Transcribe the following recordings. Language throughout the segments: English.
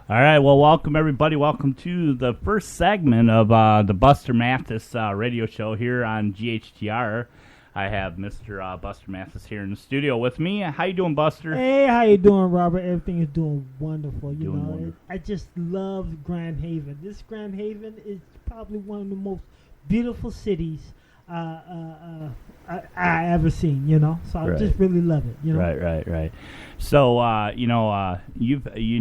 All right, well, welcome, everybody. Welcome to the first segment of the Buster Mathis radio show here on GHTR. I have Mr. Buster Mathis here in the studio with me. How you doing, Buster? Hey, how you doing, Robert? Everything is doing wonderful. Wonderful. I just love Grand Haven. This Grand Haven is probably one of the most beautiful cities I ever seen. So I just really love it. Right. So we've you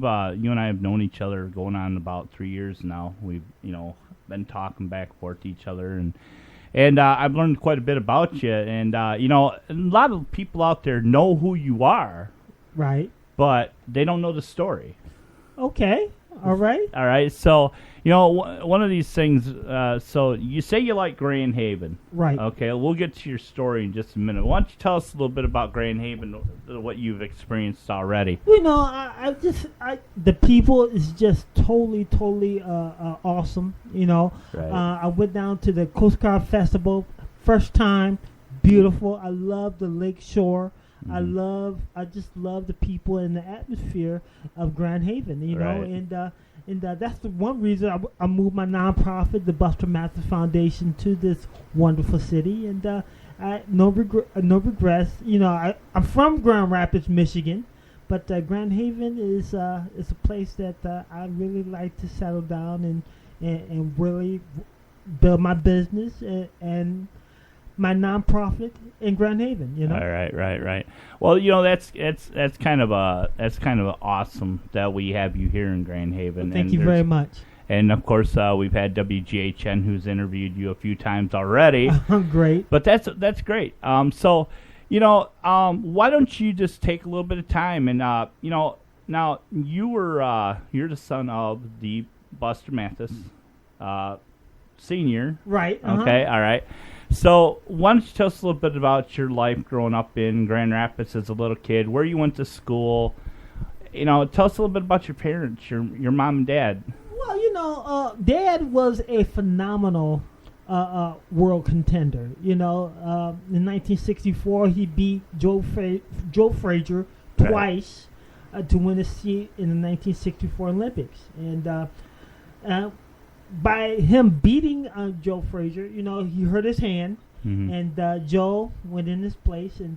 and I have known each other going on about 3 years now. We've been talking back and forth to each other, and I've learned quite a bit about you. And a lot of people out there know who you are, right? But they don't know the story. Okay. All right. So, one of these things, so you say you like Grand Haven. Right. Okay, we'll get to your story in just a minute. Why don't you tell us a little bit about Grand Haven, what you've experienced already? The people is just totally awesome. Right. I went down to the Coast Guard Festival, first time, beautiful. I love the lake shore. Mm-hmm. I just love the people and the atmosphere of Grand Haven, Right. and that's the one reason I moved my nonprofit, the Buster Mathis Foundation, to this wonderful city, and no regrets. I'm from Grand Rapids, Michigan, but Grand Haven is a place that I really like to settle down and really build my business and my nonprofit in Grand Haven. Right. Well, that's kind of awesome that we have you here in Grand Haven. Well, thank you very much. And of course, we've had WGHN who's interviewed you a few times already. Great. But that's great. So, why don't you just take a little bit of time and now you're the son of the Buster Mathis Sr. Right. Okay. All right. So why don't you tell us a little bit about your life growing up in Grand Rapids as a little kid, where you went to school? Tell us a little bit about your parents, your mom and dad. Well, Dad was a phenomenal world contender. In 1964, he beat Joe Frazier twice to win a seat in the 1964 Olympics. And by him beating Joe Frazier, he hurt his hand, mm-hmm. and Joe went in his place and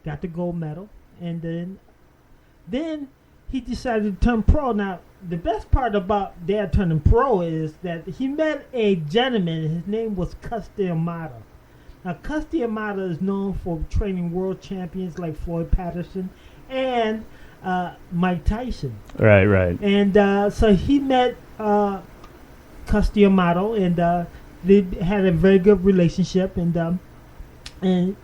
got the gold medal. And then he decided to turn pro. Now, the best part about Dad turning pro is that he met a gentleman. His name was Custy Amato. Now, Custy Amato is known for training world champions like Floyd Patterson and Mike Tyson. Right. And so he met Custy Amato, and they had a very good relationship, and then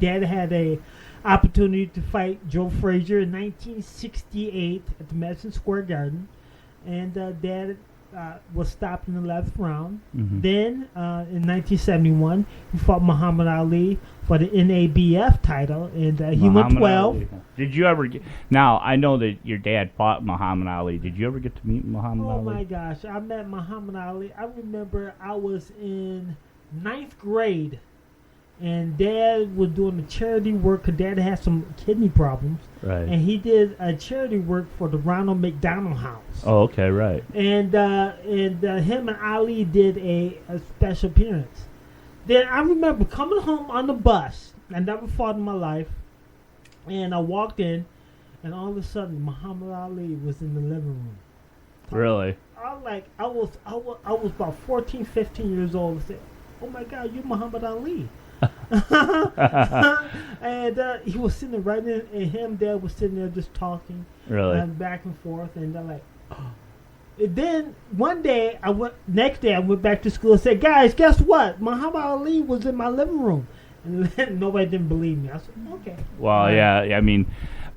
Dad had a opportunity to fight Joe Frazier in 1968 at the Madison Square Garden, and Dad was stopped in the 11th round. Mm-hmm. Then in 1971, he fought Muhammad Ali for the NABF title, and he went 12. Ali. Did you ever get? Now I know that your dad fought Muhammad Ali. Did you ever get to meet Muhammad Ali? Oh my gosh, I met Muhammad Ali. I remember I was in 9th grade, and Dad was doing the charity work because Dad had some kidney problems. Right. And he did a charity work for the Ronald McDonald House. Oh, okay, right. And him and Ali did a special appearance. Then I remember coming home on the bus. I never fought in my life. And I walked in, and all of a sudden, Muhammad Ali was in the living room. Really? I was about 14, 15 years old. I said, "Oh my God, you're Muhammad Ali." And he was sitting there right in, and him, Dad was sitting there just talking, really, and back and forth, and they're like, oh. And then next day I went back to school and said, "Guys, guess what? Muhammad Ali was in my living room," and then nobody didn't believe me. I said, "Okay." Well, yeah, I mean,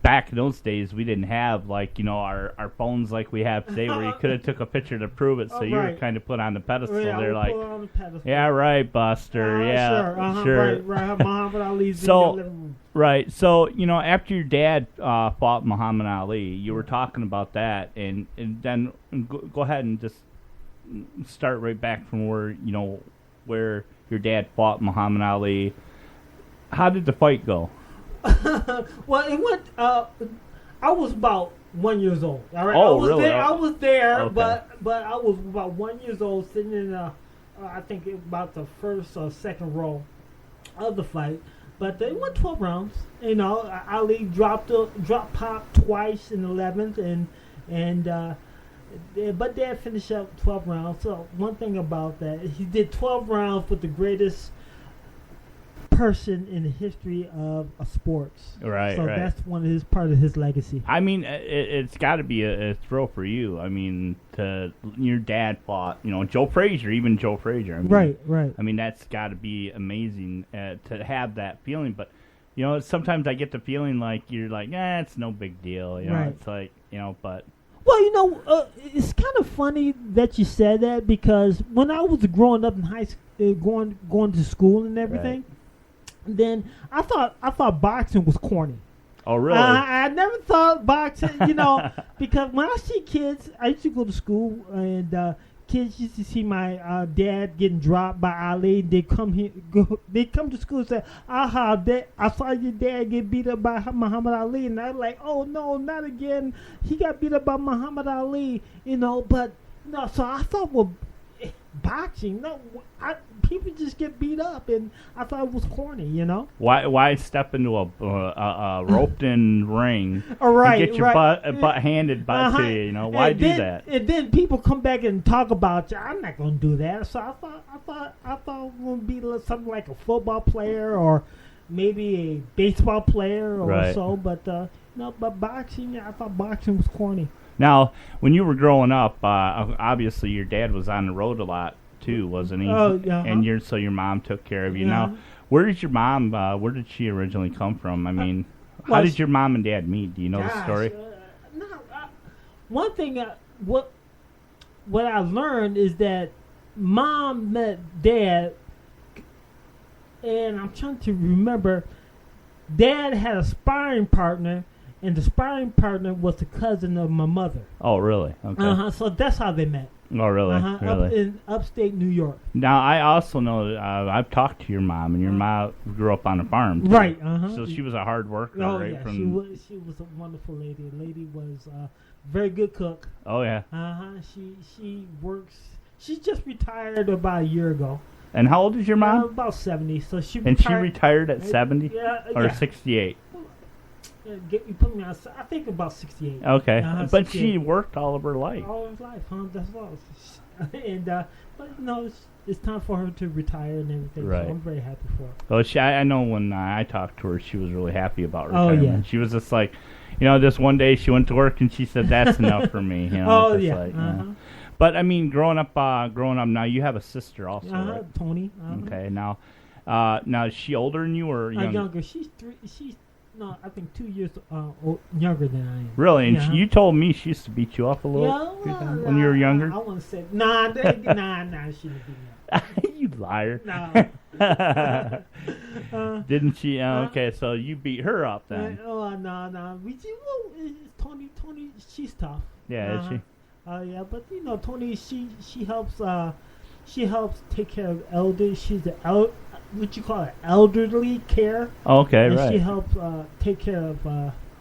back in those days, we didn't have our phones like we have today, where you could have took a picture to prove it. So you were kind of put on the pedestal. Yeah, they're like, put on the pedestal. "Yeah, right, Buster. Yeah, sure. Right. Muhammad Ali's in your living room." Right. So after your dad fought Muhammad Ali, you were talking about that, and then go ahead and just start right back from where your dad fought Muhammad Ali. How did the fight go? Well, it went. I was about 1 year old. All right. Oh, really? I was there, Okay. but I was about 1 year old, sitting in I think about the first or second row of the fight. But they went 12 rounds. You know, Ali drop pop twice in the 11th, but Dad finished up 12 rounds. So one thing about that, he did 12 rounds with the greatest person in the history of sports. Right, so right. that's part of his legacy. I mean, it's got to be a thrill for you. I mean, your dad fought, Joe Frazier, even Joe Frazier. I mean, Right. I mean, that's got to be amazing to have that feeling. But, sometimes I get the feeling like you're like, it's no big deal. Right. It's like, but. Well, it's kind of funny that you said that, because when I was growing up in high school, going to school and everything, then I thought boxing was corny. Oh, really? I never thought boxing, because when I see kids, I used to go to school, and kids used to see my dad getting dropped by Ali. They come to school and say, "Aha, Dad, I saw your dad get beat up by Muhammad Ali," and I'm like, "Oh no, not again! He got beat up by Muhammad Ali," But no, so I thought, well, boxing, no, people just get beat up, and I thought it was corny, Why step into a roped-in ring right, and get your butt handed to you? Why do that? And then people come back and talk about you. I'm not going to do that. So I thought it would be something like a football player or maybe a baseball player or so. But but boxing, I thought boxing was corny. Now, when you were growing up, obviously your dad was on the road a lot too, wasn't he? Oh, yeah. And so your mom took care of you. Yeah. Now, where did your mom? Where did she originally come from? I mean, how did your mom and dad meet? Do you know the story? One thing, what I learned is that Mom met Dad, and I'm trying to remember. Dad had a sparring partner. And the sparring partner was the cousin of my mother. Oh, really? Okay. So that's how they met. Oh, really? Really? Up in upstate New York. Now, I also know I've talked to your mom, and your mom grew up on a farm, too. Right. So she was a hard worker, right? Yeah, she was a wonderful lady. The lady was a very good cook. Oh, yeah. She works. She just retired about a year ago. And how old is your mom? About 70. So she retired. And she retired at 70? Or 68? You put me on, I think about 68. Okay. But 68. she worked all of her life. All of her life, That's what. And but it's time for her to retire and everything. Right. So I'm very happy for her. Well, I know when I talked to her, she was really happy about retirement. Oh yeah. She was just like, this one day she went to work and she said, "That's enough for me." Oh yeah. Like, But I mean, growing up now, you have a sister also, right? Tony. Okay. Now, is she older than you or younger? Younger. She's 3. No, I think 2 years younger than I am. Really? And you told me she used to beat you up a little when you were younger? I want to say, nah, she didn't beat me up. You liar. No. Didn't she? Okay, so you beat her up then. No. Tony, she's tough. Yeah, is she? Yeah, but Tony, she helps take care of elders. She's the what you call it, elderly care. Okay, and right. She helps take care of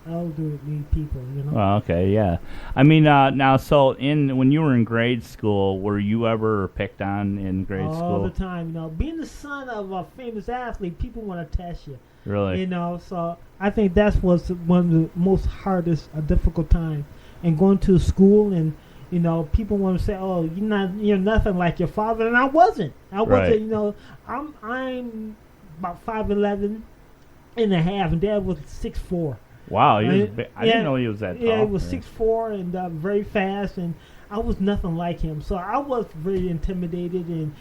elderly people. Well, okay, yeah. I mean, now, so when you were in grade school, were you ever picked on in grade school? All the time. Being the son of a famous athlete, people want to test you. Really? So I think that's was one of the most hardest, difficult time, and going to school and. People want to say, "Oh, you're nothing like your father," and I wasn't. Right. I'm about 5'11" and a half, and Dad was 6'4". Wow, he was big. I didn't know he was that tall. Yeah, he was 6'4" and very fast, and I was nothing like him. So I was very intimidated. And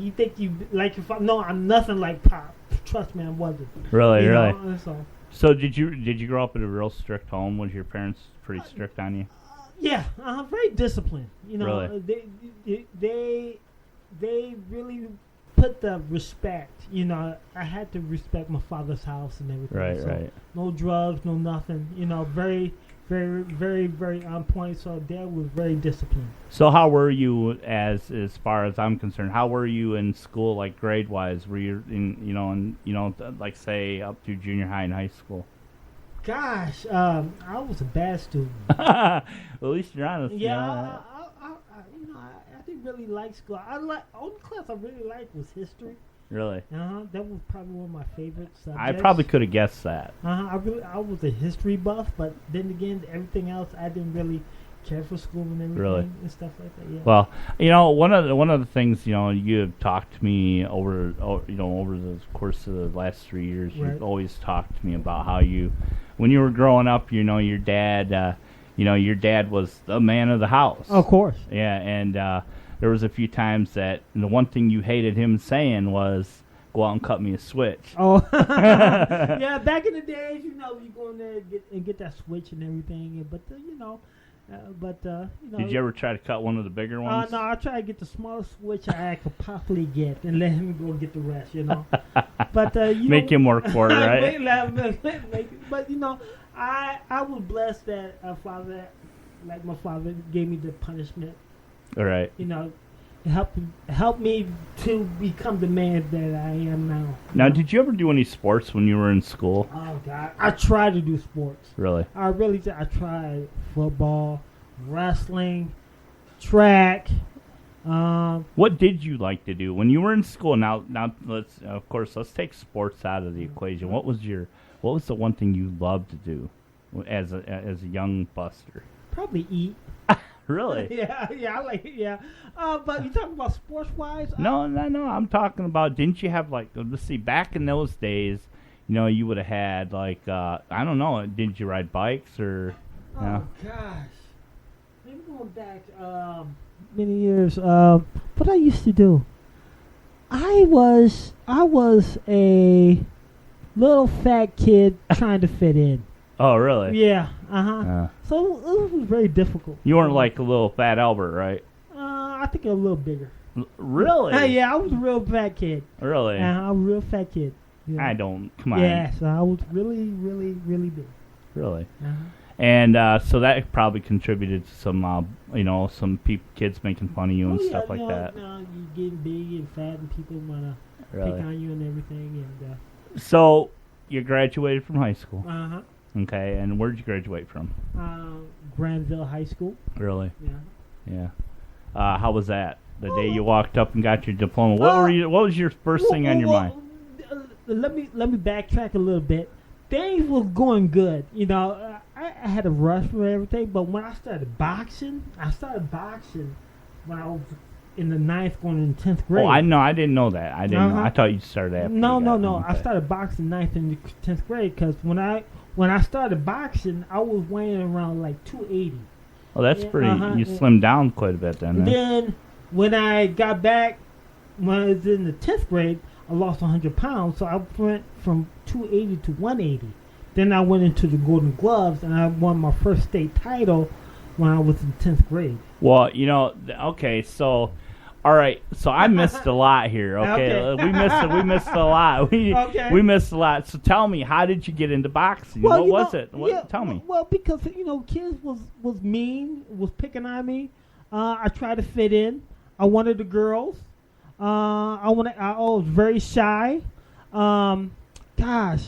you think you like your father? No, I'm nothing like Pop. Trust me, I wasn't. Really, really. So did you grow up in a real strict home? Was your parents pretty strict on you? Yeah, very disciplined. Really? They really put the respect. I had to respect my father's house and everything. Right, so right. No drugs, no nothing. Very, very, very, very on point. So Dad was very disciplined. So how were you as far as I'm concerned? How were you in school, like grade wise? Were you like say up through junior high and high school? gosh, I was a bad student. At least you're honest. Yeah, I didn't really like school. Only class I really liked was history. Really? That was probably one of my favorite subjects. I probably could have guessed that. I was a history buff, but then again, everything else I didn't really care for school and everything and stuff like that. Yeah. Well, one of the things you have talked to me over the course of the last 3 years. Right. You've always talked to me about how when you were growing up, your dad, your dad was the man of the house. Of course. Yeah, and there was a few times that the one thing you hated him saying was, "Go out and cut me a switch." Oh, yeah. Back in the days, you go in there and get that switch and everything. But Did you ever try to cut one of the bigger ones? No, I try to get the smallest switch I could possibly get and let him go get the rest. But make him work for it, right? But I was blessed that my father gave me the punishment. All right. Help me to become the man that I am now. Now, did you ever do any sports when you were in school? Oh God, I tried to do sports. Really? I really did. I tried football, wrestling, track. What did you like to do when you were in school? Now, let's take sports out of the equation. What was the one thing you loved to do as a young buster? Probably eat. Really? Yeah, I like it. Yeah, but you talking about sports wise? No. I'm talking about. Didn't you have let's see, back in those days, you would have had I don't know. Did you ride bikes or? Oh gosh, maybe going back many years. What I used to do, I was a little fat kid trying to fit in. Oh, really? Yeah. So it was very difficult. You weren't like a little fat Albert, right? I think a little bigger. Really? Yeah, I was a real fat kid. Really? I was a real fat kid. Yeah. I don't. Come on. Yeah, so I was really, really, really big. Really? And so that probably contributed to some, kids making fun of you and stuff like that. No, you getting big and fat, and people want to pick on you and everything. And so you graduated from high school. Okay, and where did you graduate from? Granville High School. Really? Yeah. How was that? The day you walked up and got your diploma. What was your first thing on your mind? Let me backtrack a little bit. Things were going good. I had a rush for everything, but when I started boxing when I was in the 9th going in 10th grade. Oh, I didn't know that. I didn't know. I thought you started after. No. Okay. I started boxing 9th and 10th grade because when I started boxing, I was weighing around 280. Oh, that's pretty. You slimmed down quite a bit then. Then when I got back, when I was in the 10th grade, I lost 100 pounds. So I went from 280 to 180. Then I went into the Golden Gloves, and I won my first state title when I was in 10th grade. Well, okay, so... All right, so I missed a lot here. Okay, we missed a lot. We missed a lot. So tell me, how did you get into boxing? What was it? Tell me. Well, because kids was mean, was picking on me. I tried to fit in. I wanted the girls. I was very shy. Gosh,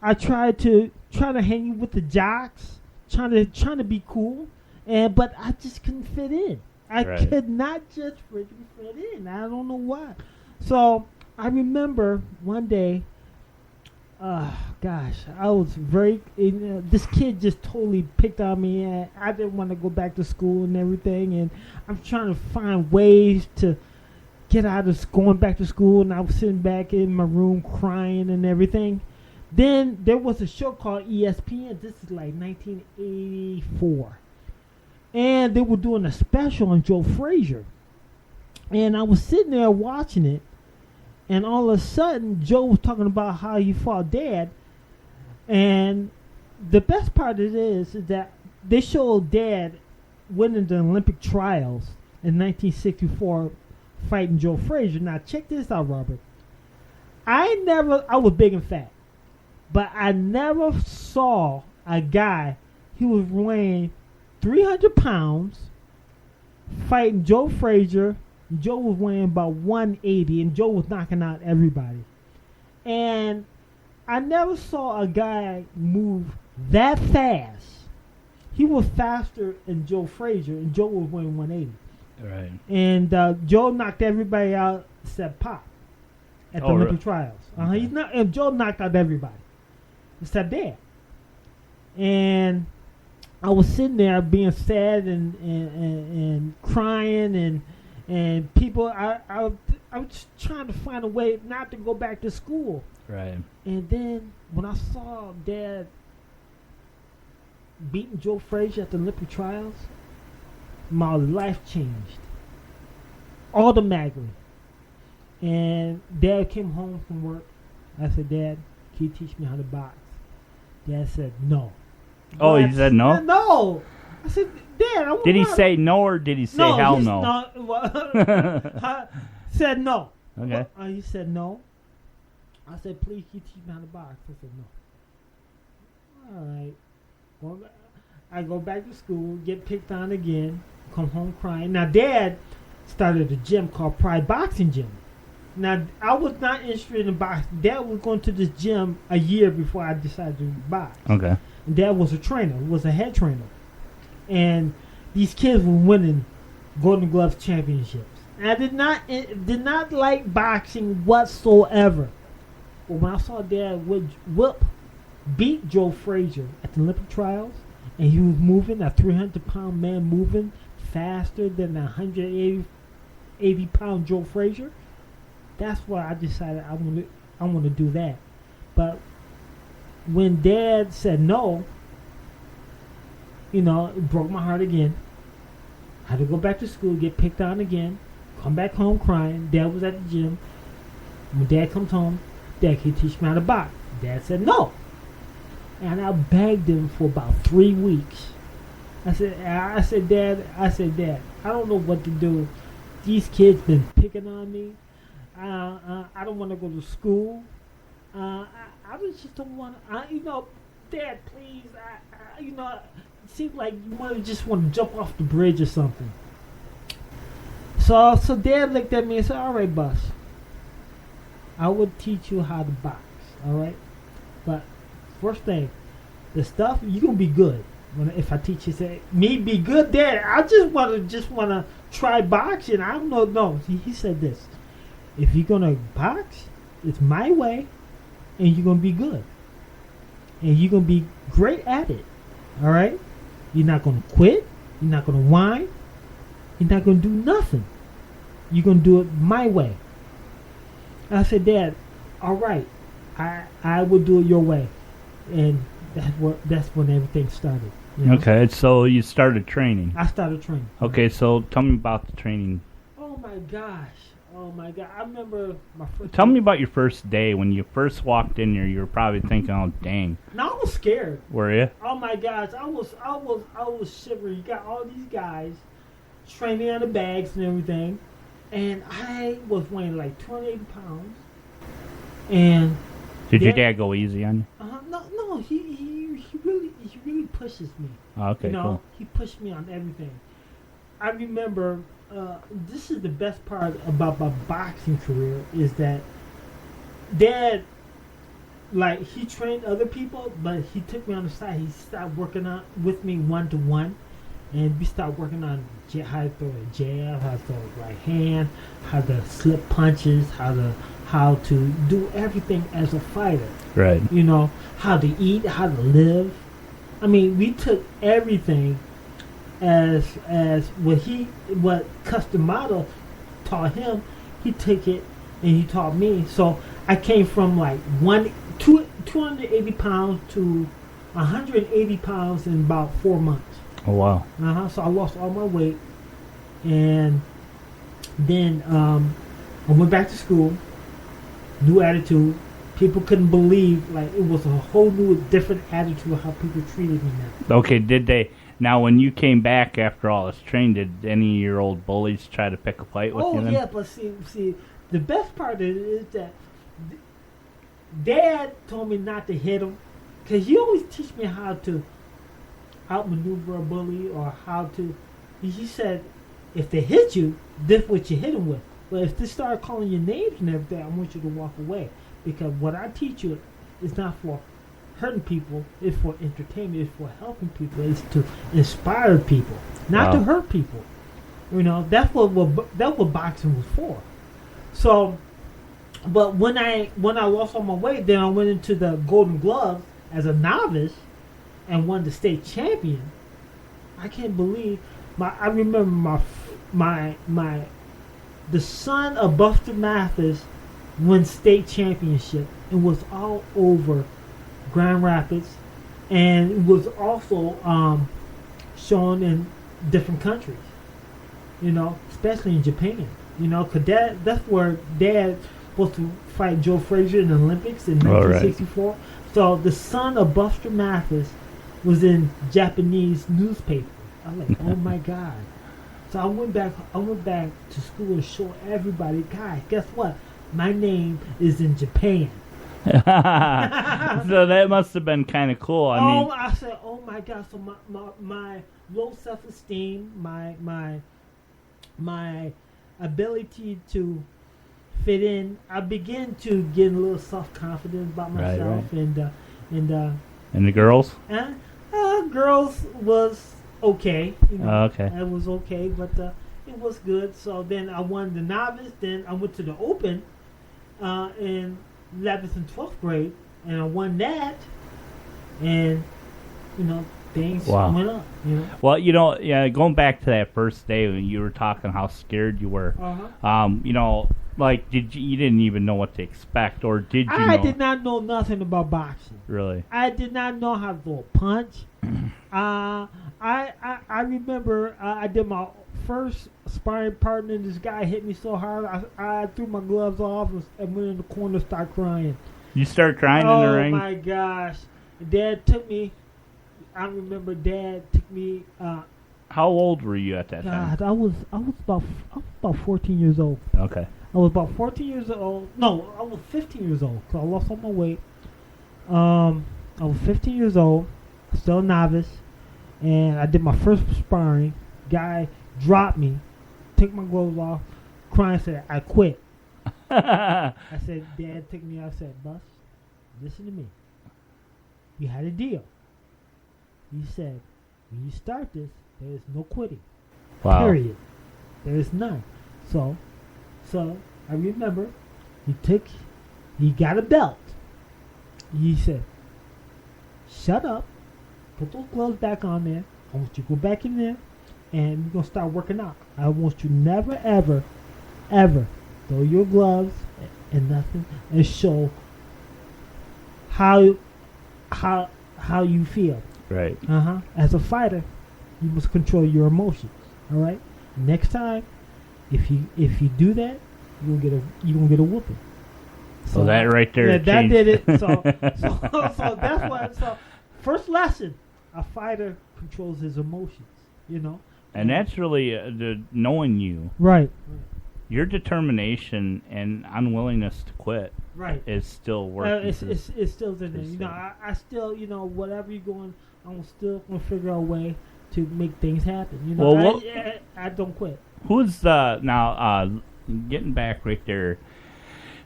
I tried to hang with the jocks, trying to be cool, but I just couldn't fit in. I could not just fit in. I don't know why. So I remember one day, I was very, this kid just totally picked on me. And I didn't want to go back to school and everything. And I'm trying to find ways to get out of going back to school. And I was sitting back in my room crying and everything. Then there was a show called ESPN. This is 1984. And they were doing a special on Joe Frazier. And I was sitting there watching it. And all of a sudden, Joe was talking about how he fought Dad. And the best part of it is that they showed Dad winning the Olympic trials in 1964 fighting Joe Frazier. Now, check this out, Robert. I was big and fat. But I never saw a guy who was weighing 300 pounds fighting Joe Frazier. Joe was weighing about 180, and Joe was knocking out everybody. And I never saw a guy move that fast. He was faster than Joe Frazier, and Joe was weighing 180. Right. And Joe knocked everybody out except Pop at the Olympic trials. Okay. He's not. And Joe knocked out everybody except Dad. And I was sitting there being sad and crying and people. I was trying to find a way not to go back to school. Right. And then when I saw Dad beating Joe Frazier at the Olympic trials, my life changed automatically. And Dad came home from work. I said, Dad, can you teach me how to box? Dad said, no. Oh, he said no? No. I said, Dad, I want Did he say no or did he say hell no? Said no. Okay. He said no. I said, please, can you teach me how to box? I said, no. All right. I go back to school, get picked on again, come home crying. Now, Dad started a gym called Pride Boxing Gym. Now, I was not interested in boxing. Dad was going to this gym a year before I decided to box. Okay. And Dad was a trainer, was a head trainer. And these kids were winning Golden Glove championships. And I did not like boxing whatsoever. But when I saw Dad beat Joe Frazier at the Olympic trials, and he was moving, a 300-pound man moving faster than a 180-pound Joe Frazier, that's why I decided I want to do that. But when Dad said no, it broke my heart again. I had to go back to school, get picked on again, come back home crying. Dad was at the gym. When Dad comes home, Dad, can you teach me how to box? Dad said no. And I begged him for about 3 weeks. I said, Dad, I don't know what to do. These kids been picking on me. I don't want to go to school. I just don't want to. Dad, please. It seems like you just want to jump off the bridge or something. So Dad looked at me and said, all right, Bus, I will teach you how to box, all right? But first thing, the stuff, you're going to be good. If I teach you, say, me be good, Dad, I just want to try boxing. I don't know. No, he said this. If you're going to box, it's my way, and you're going to be good. And you're going to be great at it, all right? You're not going to quit. You're not going to whine. You're not going to do nothing. You're going to do it my way. I said, Dad, all right, I will do it your way. And that's when everything started. Okay, so you started training. I started training. Okay, so tell me about the training. Oh, my gosh. I remember my first Tell me about your first day. When you first walked in here, you were probably thinking, oh, dang. No, I was scared. Were you? Oh, my gosh. I was shivering. You got all these guys training on the bags and everything. And I was weighing like 280 pounds. And did your dad go easy on you? No, he really pushes me. Oh, okay, cool. He pushed me on everything. I remember, this is the best part about my boxing career, is that Dad, like, he trained other people, but he took me on the side. He started working on with me one-to-one. And we started working on how to throw a jab, how to throw a right hand, how to slip punches, how to do everything as a fighter. Right. How to eat, how to live. I mean, we took everything as what Customato taught him. He took it and he taught me. So I came from like 280 pounds to 180 pounds in about 4 months. Oh, wow. So I lost all my weight. And then I went back to school. New attitude. People couldn't believe, like, it was a whole new, different attitude of how people treated me now. Okay, did they... Now, when you came back after all this training, did any of your old bullies try to pick a fight with you then? Oh, yeah, but see, the best part is that Dad told me not to hit him. Because he always teach me how to outmaneuver a bully or how to... He said, if they hit you, this is what you hit them with. But if they start calling your names and everything, I want you to walk away. Because what I teach you is not for hurting people. It's for entertainment. It's for helping people. It's to inspire people, not to hurt people. You know, that's what boxing was for. So, but when I lost all my weight, then I went into the Golden Gloves as a novice and won the state champion. I can't believe I remember the son of Buster Mathis won state championship and was all over Grand Rapids, and it was also shown in different countries. You know, especially in Japan. You know, cause that's where Dad was supposed to fight Joe Frazier in the Olympics in 1964. Right. So the son of Buster Mathis was in Japanese newspaper. I'm like, oh my God. So I went back to school and showed everybody, guys, guess what? My name is in Japan. So that must have been kind of cool. I said, oh my God. So my low self-esteem, my ability to fit in, I began to get a little self-confident about myself. Right. And the girls? Girls was okay. You know, okay. It was okay, but it was good. So then I won the novice. Then I went to the Open in 11th and 12th grade, and I won that. And, you know, things went up. You know? Well, you know, going back to that first day when you were talking how scared you were, you know, like, you didn't even know what to expect, or did you I did not know nothing about boxing. Really? I did not know how to throw a punch. I remember I did my first sparring partner, and this guy hit me so hard, I threw my gloves off and went in the corner and started crying. You started crying in the ring? Oh, my gosh. Dad took me, I remember Dad took me. How old were you at that time? I was about 14 years old. Okay. I was about 14 years old. No, I was 15 years old because I lost all my weight. I was 15 years old, still a novice, and I did my first sparring. Guy dropped me, took my gloves off, crying, said, I quit. I said, Dad took me out, said, Bus, listen to me. You had a deal. You said, when you start this, there is no quitting. Wow. Period. There is none. So I remember he got a belt. He said, shut up, put those gloves back on there. I want you to go back in there and we're going to start working out. I want you never, ever, ever throw your gloves and nothing and show how you feel. Right. As a fighter, you must control your emotions. All right. Next time, if you do that, you're gonna get a whooping. So that right there, that did it. So that's what. So first lesson: a fighter controls his emotions. You know. And that's really knowing you. Right. Your determination and unwillingness to quit. Right. Is still working. It's still there. You know, I still, you know, whatever you're going, I'm still gonna figure out a way to make things happen. You know, well, I don't quit. Who's now getting back right there?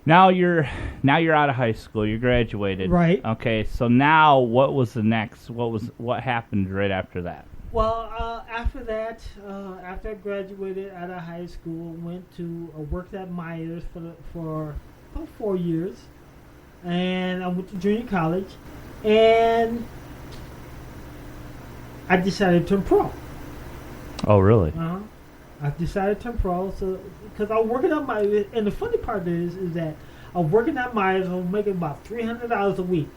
Now you're out of high school. You graduated. Right. Okay. So now, what was the next? What happened right after that? Well, after that, after I graduated out of high school, went to worked at Myers for about 4 years, and I went to junior college, and I decided to turn pro. Oh, really? I decided to turn pro, so because I was working at Myers, and the funny part is that I was working at Myers, I was making about $300 a week.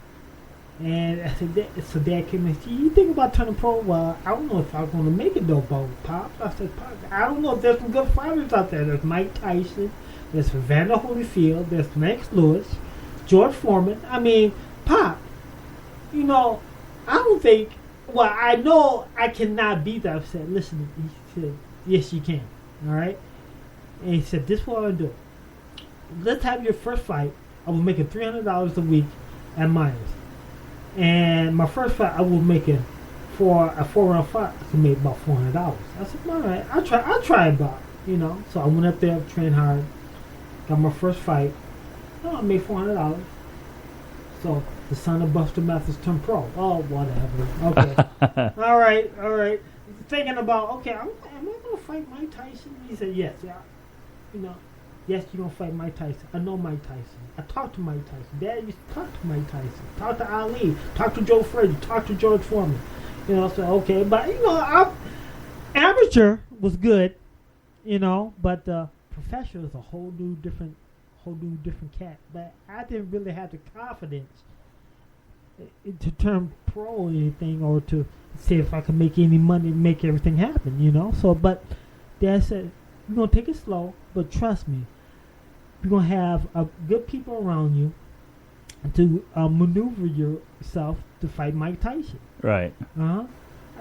And I said, so Dad came and said, you think about turning pro? Well, I don't know if I was going to make it though, Pops. I said, Pops, I don't know if there's some good fighters out there. There's Mike Tyson, there's Evander Holyfield, there's Max Lewis, George Foreman. I mean, Pop, you know, I don't think, well, I know I cannot beat that. I said, listen, he said, yes, you can. All right? And he said, this is what I'll do. Let's have your first fight. I was making $300 a week at Myers. And my first fight, I was making for a 4-round fight. I could make about $400. I said, all right, I'll try about, you know. So I went up there, trained hard, got my first fight. I made $400. So The son of Buster Mathis turned pro. Oh, whatever. Okay. all right. Thinking about, okay, am I going to fight Mike Tyson? He said, yes. Yes, you're going to fight Mike Tyson. I know Mike Tyson. I talked to Mike Tyson. Dad used to talk to Mike Tyson. Talk to Ali. Talk to Joe Frazier. Talk to George Foreman. So, okay. But, amateur was good, but professional is a whole new different cat. But I didn't really have the confidence to turn pro or anything, or to see if I could make any money and make everything happen, So, but Dad said, we're going to take it slow, but trust me, you're going to have good people around you to maneuver yourself to fight Mike Tyson. Right.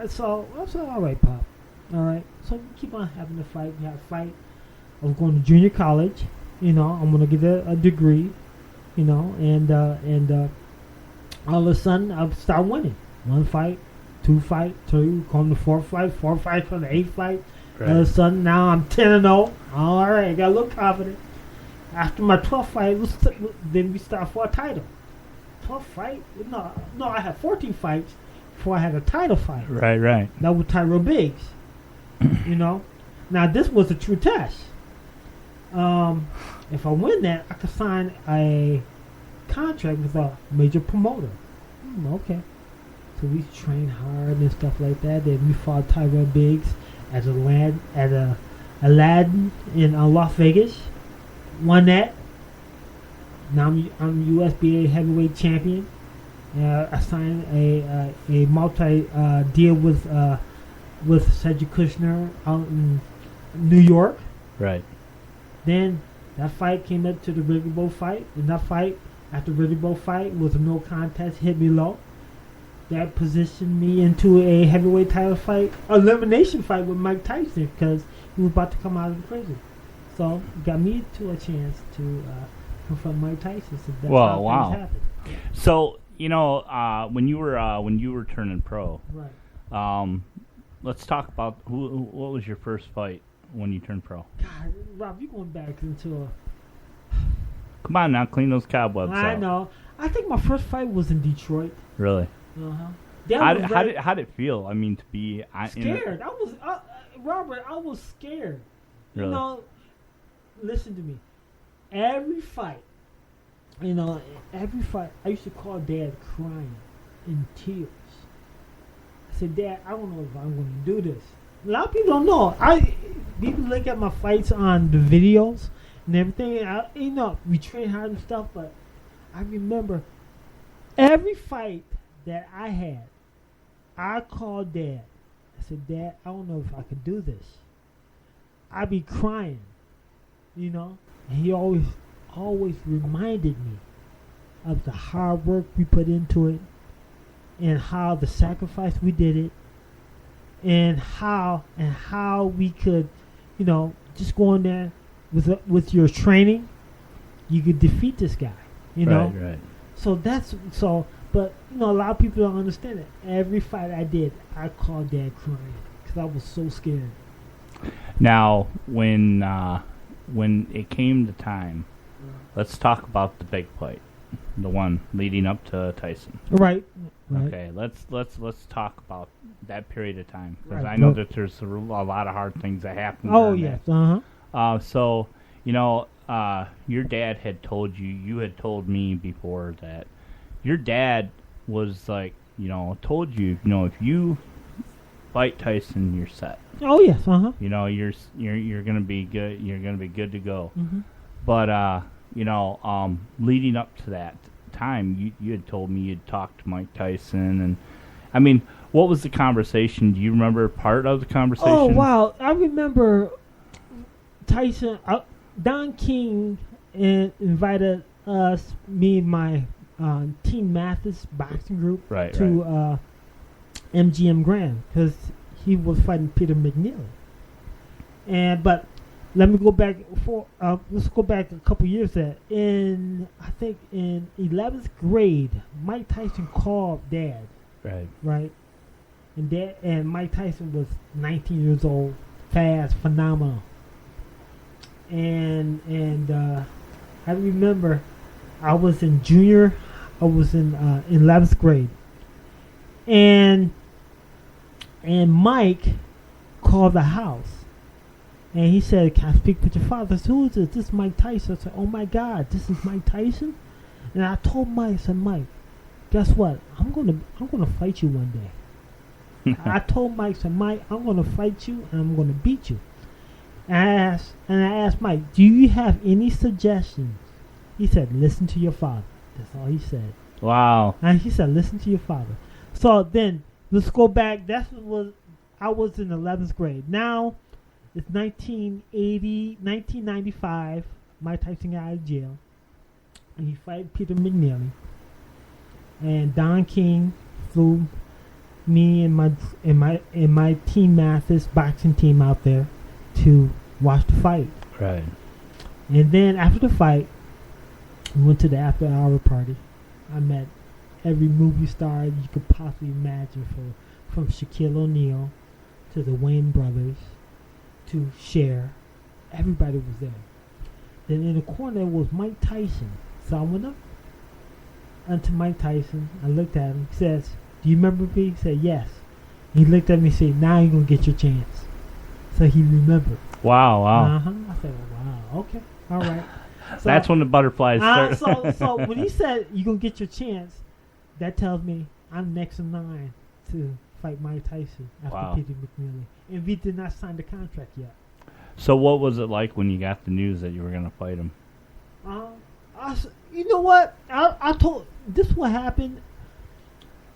So I said, all right, Pop. All right. So we keep on having the fight. We had a fight. I was going to junior college. I'm going to get a degree, and all of a sudden I start winning. 1 fight, 2 fight, 2, going to 4 fight, 4 fight for the 8th fight. Right. All of a sudden now I'm 10-0. All right, I got a little confident. After my 12th fight, then we start for a title. 12th fight? No, I had 14 fights before I had a title fight. Right. That was Tyrell Biggs. Now this was a true test. If I win that, I could sign a contract with a major promoter. Okay. So we trained hard and stuff like that. Then we fought Tyrell Biggs at Aladdin in Las Vegas. Won that. Now I'm USBA heavyweight champion. I signed a multi deal with Cedric Kushner out in New York. Right. Then that fight came up to the Riddick Bowe fight. And that fight, after Riddick Bowe fight, was a no contest, hit me low. That positioned me into a heavyweight title fight, elimination fight with Mike Tyson, because he was about to come out of the prison. So it got me to a chance to confront Mike Tyson. So that's how things happened. So when you were turning pro, right? Let's talk about what was your first fight when you turned pro? God, Rob, you're going back into a... Come on now, clean those cobwebs out. I know. I think my first fight was in Detroit. Really? Uh-huh. How did it feel? I mean, to be scared. I was Robert. I was scared. Really? Listen to me. Every fight, I used to call Dad crying in tears. I said, Dad, I don't know if I'm going to do this. A lot of people don't know. People look at my fights on the videos and everything. We train hard and stuff, but I remember every fight that I had, I called Dad. I said, Dad, I don't know if I can do this. I'd be crying, and he always reminded me of the hard work we put into it, and how the sacrifice we did it, and how we could, just go in there with your training, you could defeat this guy, Right. But a lot of people don't understand it. Every fight I did, I called Dad crying because I was so scared. Now, when it came to time, let's talk about the big fight, the one leading up to Tyson. Right. Okay, let's talk about that period of time, because right. I know that there's a lot of hard things that happened. Oh yes. So your dad had told you. You had told me before that your dad was like, told you, if you fight Tyson, you're set. Oh yes. You're gonna be good. You're gonna be good to go. Mm-hmm. But leading up to that time, you had told me you'd talked to Mike Tyson, and I mean, what was the conversation? Do you remember part of the conversation? Oh wow, I remember Tyson. Don King invited us, me and my Team Mathis boxing group, to MGM Grand because he was fighting Peter McNeely. But let me go back let's go back a couple years there. I think in 11th grade, Mike Tyson called Dad. Right. And Mike Tyson was 19 years old, fast, phenomenal. And I remember I was in junior in 11th grade, and Mike called the house, and he said, "Can I speak with your father?" I said, "Who is this?" "This is Mike Tyson." I said, "Oh my God, this is Mike Tyson." And I told Mike, I said, "Mike, guess what? I'm gonna fight you one day." I told Mike, I said, "Mike, I'm gonna fight you and I'm gonna beat you." And I asked Mike, "Do you have any suggestions?" He said, "Listen to your father." That's all he said. Wow. And he said, "Listen to your father." So then let's go back. I was in 11th grade. Now it's 1995. Mike Tyson got out of jail, and he fight Peter McNeely. And Don King flew me and my team Mathis boxing team out there to watch the fight. Right. And then after the fight, we went to the after hour party. I met every movie star you could possibly imagine, from Shaquille O'Neal to the Wayne brothers to Cher. Everybody was there. Then in the corner was Mike Tyson. So I went up unto Mike Tyson. I looked at him. He says, "Do you remember me?" He said, "Yes." He looked at me and said, "Now you're going to get your chance." So he remembered. Wow. I said, "Wow, okay, all right." So, that's when the butterflies start. So when he said you're going to get your chance, that tells me I'm next in line to fight Mike Tyson after Peter McNeely. And we did not sign the contract yet. So what was it like when you got the news that you were going to fight him? You know what? I told this what happened.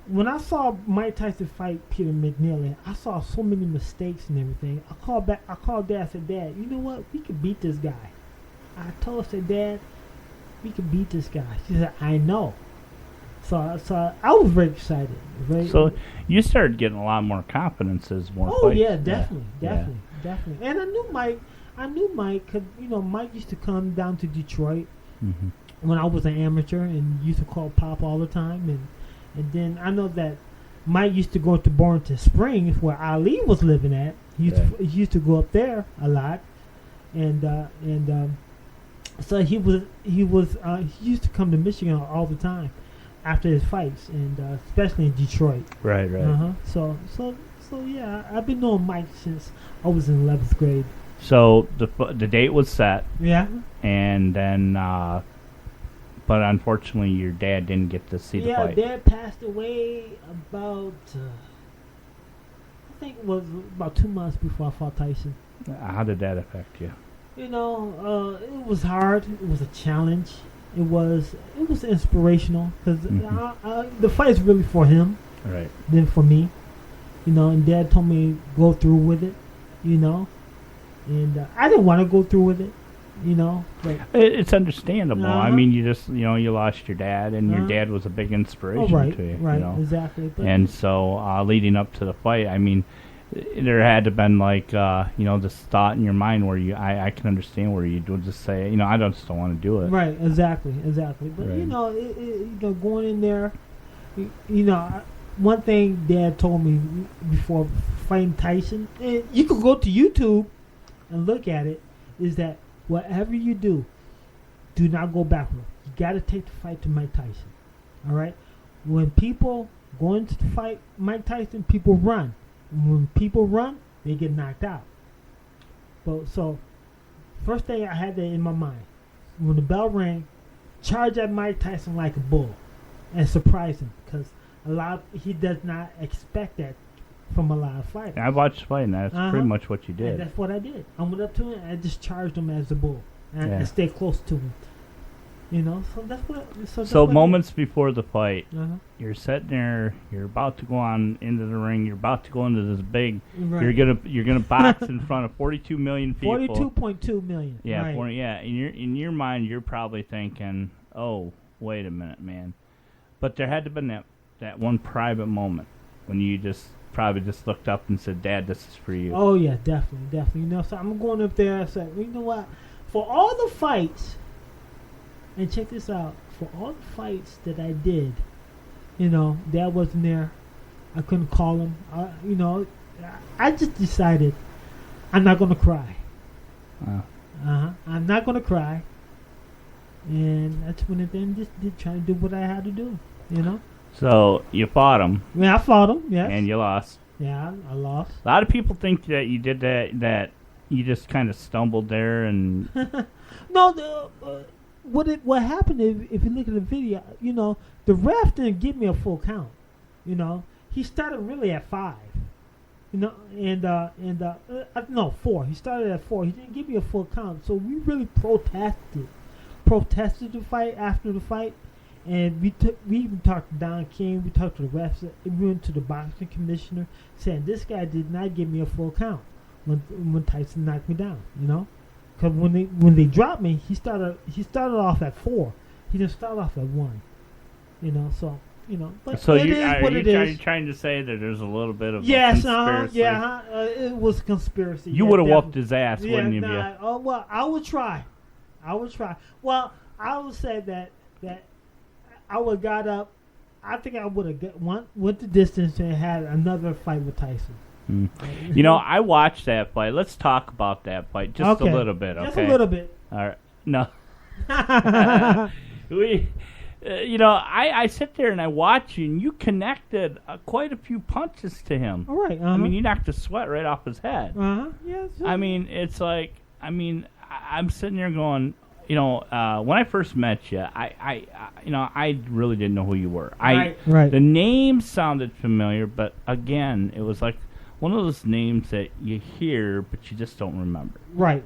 When I saw Mike Tyson fight Peter McNeely, I saw so many mistakes and everything. I called Dad. I said, "Dad, you know what? We could beat this guy." I told her, I said, "Dad, we could beat this guy." She said, "I know." So I was very excited. So you started getting a lot more confidence as more Oh fights. yeah, definitely. And I knew Mike. Cause Mike used to come down to Detroit when I was an amateur and used to call Pop all the time. And then I know that Mike used to go to Boynton Springs where Ali was living at. He used to go up there a lot, so he used to come to Michigan all the time after his fights, and especially in Detroit. Right. So yeah, I've been knowing Mike since I was in 11th grade. So the date was set. Yeah. And then, but unfortunately, your dad didn't get to see the fight. Yeah, Dad passed away about, I think it was about 2 months before I fought Tyson. How did that affect you? It was hard. It was a challenge. It was inspirational because the fight is really for him, right? Than for me, And Dad told me go through with it, and I didn't want to go through with it, But it's understandable. I mean, you just you lost your dad, and your dad was a big inspiration to you. Right, exactly. But and so leading up to the fight, I mean, there had to have been this thought in your mind where I can understand where you would just say, I just don't want to do it. Right, exactly. But going in there, one thing Dad told me before fighting Tyson, and you could go to YouTube and look at it, is that whatever you do not go backward. You got to take the fight to Mike Tyson. All right? When people go into the fight Mike Tyson, people run. When people run, they get knocked out. So, first thing I had that in my mind, when the bell rang, charge at Mike Tyson like a bull and surprise him, because he does not expect that from a lot of fighters. I watched the fight, and that's pretty much what you did. And that's what I did. I went up to him and I just charged him as a bull and stayed close to him. So that's what. So moments before the fight, you're sitting there. You're about to go on into the ring. You're about to go into this big. Right. You're gonna box in front of 42 million people. 42.2 million. Yeah, right. In your mind, you're probably thinking, "Oh, wait a minute, man." But there had to have been that one private moment when you probably just looked up and said, "Dad, this is for you." Oh yeah, definitely. So I'm going up there. I said, "You know what? For all the fights." And check this out. For all the fights that I did, Dad wasn't there. I couldn't call him. I just decided I'm not going to cry. I'm not going to cry. And that's when it then just did try to do what I had to do, you know. So you fought him. Yeah, I fought him. Yes. And you lost. Yeah, I lost. A lot of people think that you did that you just kind of stumbled there and. No, what happened if you look at the video, you know, the ref didn't give me a full count. You know, he started really at 5. You know, and no 4. He started at 4. He didn't give me a full count, so we really protested the fight after the fight, and we even talked to Don King. We talked to the refs. We went to the boxing commissioner, saying this guy did not give me a full count when Tyson knocked me down. You know, because when they dropped me, he started off at 4. He didn't start off at 1. You know, so. You know, but so it is what it is. Are you trying to say that there's a little bit of yes, a conspiracy? it was a conspiracy. You would have whooped his ass, wouldn't you? Oh well, I would try. Well, I would say that I would have got up. I think I would have went the distance and had another fight with Tyson. You know, I watched that fight. Let's talk about that fight just a little bit. Okay, just a little bit. All right. No. You know, I sit there and I watch you, and you connected quite a few punches to him. All right. I mean, you knocked the sweat right off his head. Yeah. Sure. I mean, it's like, I'm sitting there going, you know, when I first met you, I really didn't know who you were. Right. The name sounded familiar, but again, it was like one of those names that you hear, but you just don't remember. Right.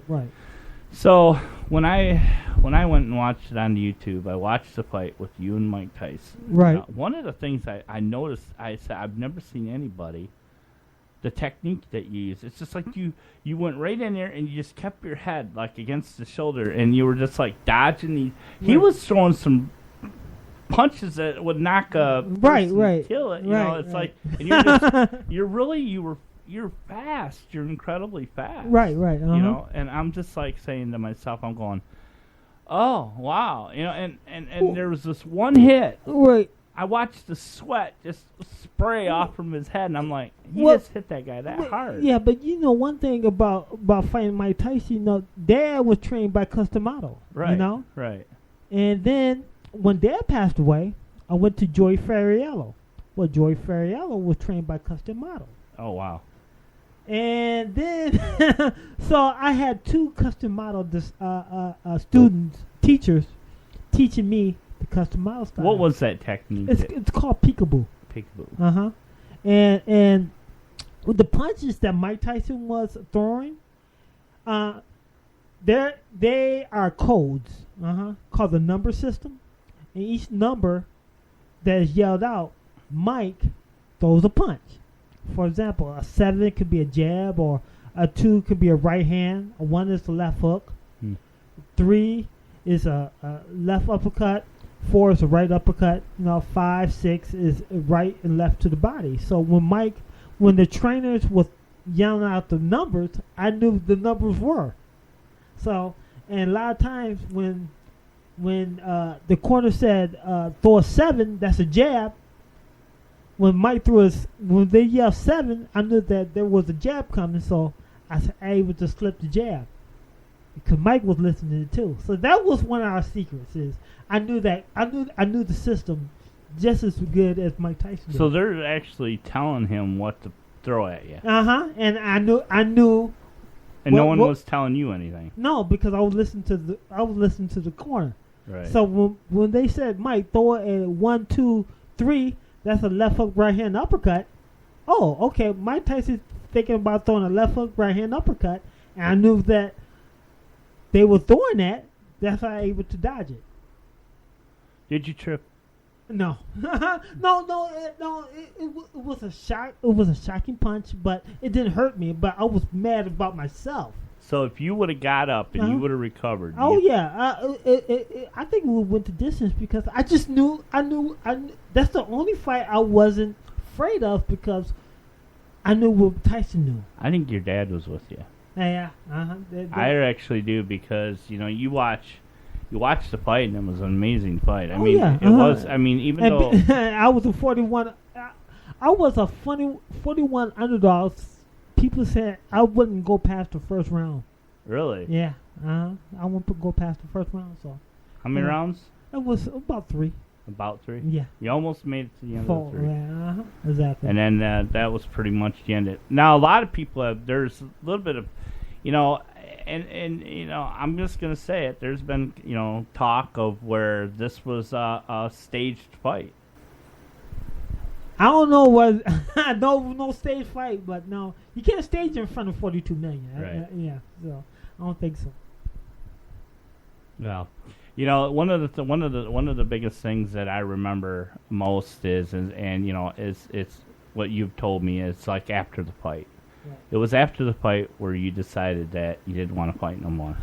So when I went and watched it on YouTube, I watched the fight with you and Mike Tyson. Right. One of the things I noticed, I said, I've never seen anybody, the technique that you use. It's just like you went right in there and you just kept your head like against the shoulder, and you were just like dodging these. Right. He was throwing some punches that would knock a person, kill it. You know, it's like, and you're fast. You're incredibly fast. Right. You know, and I'm just like saying to myself, I'm going, oh wow, you know, and there was this one hit. Right. I watched the sweat just spray off from his head, and I'm like, he just hit that guy that hard. Yeah, but you know one thing about fighting Mike Tyson, you know, Dad was trained by Customato. Right. You know. Right. And then when Dad passed away, I went to Joey Ferriello. Well, Joey Ferriello was trained by Customato. Oh wow. And then, so I had 2 custom model students, teachers, teaching me the custom model style. What was that technique? It's called peekaboo. Peekaboo. And with the punches that Mike Tyson was throwing, they are codes. Called the number system, and each number that is yelled out, Mike throws a punch. For example, a 7 could be a jab, or a 2 could be a right hand. A 1 is the left hook. 3 is a left uppercut. 4 is a right uppercut. You know, 5, 6 is right and left to the body. So when the trainers was yelling out the numbers, I knew the numbers were. So, and a lot of times when the corner said throw a 7, that's a jab. When they yelled 7, I knew that there was a jab coming, so I was able to slip the jab because Mike was listening too. So that was one of our secrets. Is I knew the system just as good as Mike Tyson did. So they're actually telling him what to throw at you. And I knew. And no one was telling you anything. No, because I was listening to the corner. Right. So when they said Mike throw it at 1, 2, 3. That's a left hook, right hand uppercut. Oh, okay. Mike Tyson's thinking about throwing a left hook, right hand uppercut, and I knew that they were throwing that. That's how I was able to dodge it. Did you trip? No, no. It was a shock. It was a shocking punch, but it didn't hurt me. But I was mad about myself. So if you would have got up and you would have recovered. Oh yeah, I think we went the distance because I just knew. I knew. That's the only fight I wasn't afraid of because I knew what Tyson knew. I think your dad was with you. Yeah. I actually do because you watch the fight and it was an amazing fight. I mean, it was. I mean, even though I was a 41, I was a 41 underdog. People said I wouldn't go past the first round. Really? Yeah. I wouldn't go past the first round. So How many rounds? It was about 3. About 3? Yeah. You almost made it to the end of the 3. Yeah, exactly. And then that was pretty much the end of it. Now, a lot of people there's a little bit of, and I'm just going to say it. There's been, talk of where this was a staged fight. I don't know what no stage fight, but no, you can't stage in front of 42 million. Right. Yeah, so I don't think so. Well, one of the biggest things that I remember most is it's what you've told me. It's like after the fight. Right. It was after the fight where you decided that you didn't want to fight no more.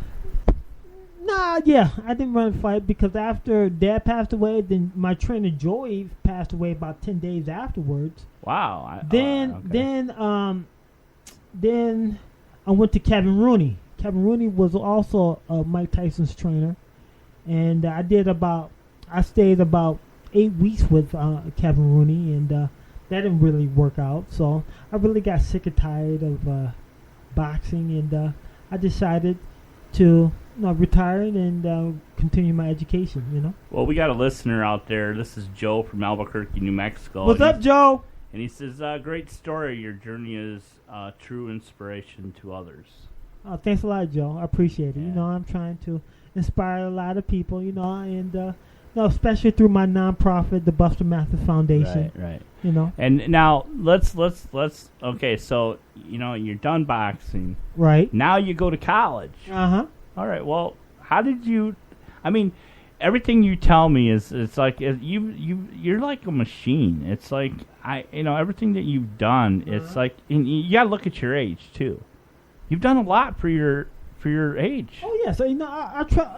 Nah, yeah, I didn't want to fight because after Dad passed away, then my trainer Joey passed away about 10 days afterwards. Wow. Then I went to Kevin Rooney. Kevin Rooney was also Mike Tyson's trainer, and I stayed about 8 weeks with Kevin Rooney, and that didn't really work out. So I really got sick and tired of boxing, and I decided to retire and continue my education. Well, we got a listener out there. This is Joe from Albuquerque, New Mexico. What's up, Joe? And he says, "Great story. Your journey is true inspiration to others." Oh, thanks a lot, Joe. I appreciate it. Yeah. I'm trying to inspire a lot of people, and especially through my nonprofit, the Buster Mathis Foundation. Right. And now let's okay. So you're done boxing. Right. Now you go to college. Uh-huh. All right. Well, how did you? I mean, everything you tell me it's like you're like a machine. It's like everything that you've done. Uh-huh. It's like, and you gotta look at your age too. You've done a lot for your age. Oh yeah. So I try.